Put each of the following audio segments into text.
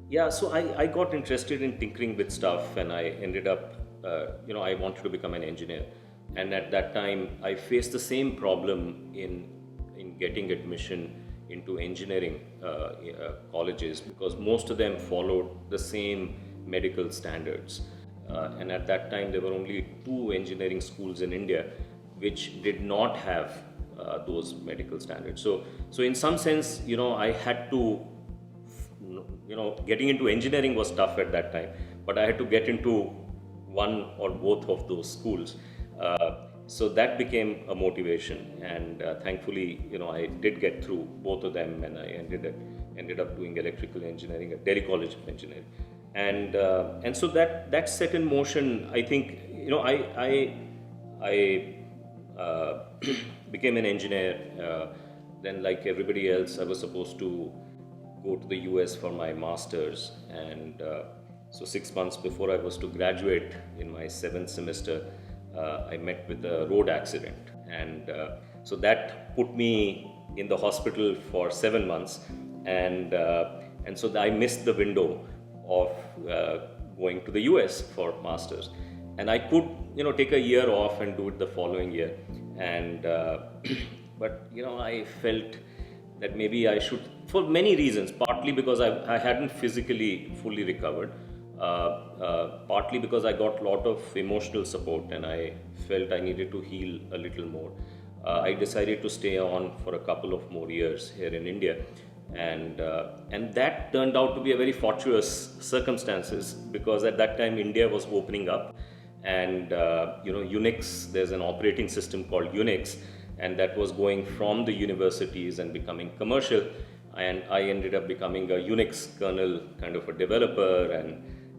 Yeah, so I got interested in tinkering with stuff, and I ended up, I wanted to become an engineer. And at that time, I faced the same problem in getting admission into engineering colleges, because most of them followed the same medical standards. And at that time, there were only two engineering schools in India which did not have those medical standards. So in some sense, I had to, getting into engineering was tough at that time, but I had to get into one or both of those schools. So that became a motivation, and thankfully, I did get through both of them, and I ended up doing electrical engineering at Delhi College of Engineering, and so that set in motion. I think, I became an engineer. Then, like everybody else, I was supposed to go to the US for my master's, and so 6 months before I was to graduate in my seventh semester, I met with a road accident, and so that put me in the hospital for 7 months, and so I missed the window of going to the US for masters, and I could take a year off and do it the following year, and but I felt that maybe I should, for many reasons. Partly because I hadn't physically fully recovered, partly because I got a lot of emotional support and I felt I needed to heal a little more. I decided to stay on for a couple of more years here in India, and that turned out to be a very fortuitous circumstances, because at that time India was opening up, and Unix, there's an operating system called Unix, and that was going from the universities and becoming commercial, and I ended up becoming a Unix kernel kind of a developer,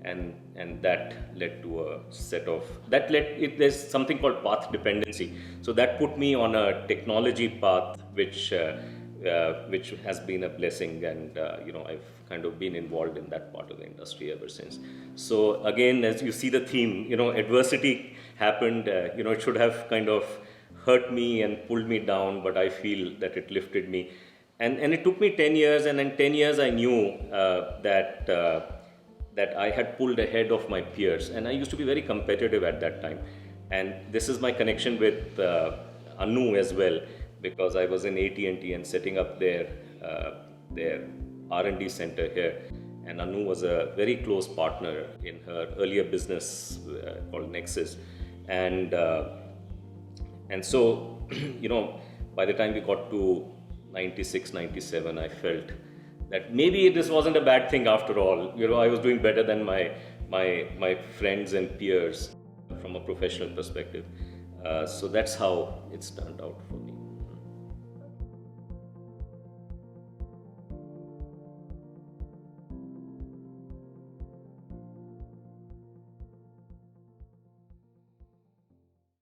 and that led to a set of that led it there's something called path dependency. So that put me on a technology path, which has been a blessing, and I've kind of been involved in that part of the industry ever since. So again, as you see the theme, adversity happened. It should have kind of hurt me and pulled me down, but I feel that it lifted me. And it took me 10 years, and in 10 years I knew that I had pulled ahead of my peers, and I used to be very competitive at that time. And this is my connection with Anu as well, because I was in AT&T and setting up their R&D center here, and Anu was a very close partner in her earlier business called Nexus, and so by the time we got to 96, 97, I felt that maybe this wasn't a bad thing after all. I was doing better than my friends and peers from a professional perspective. So that's how it's turned out for me.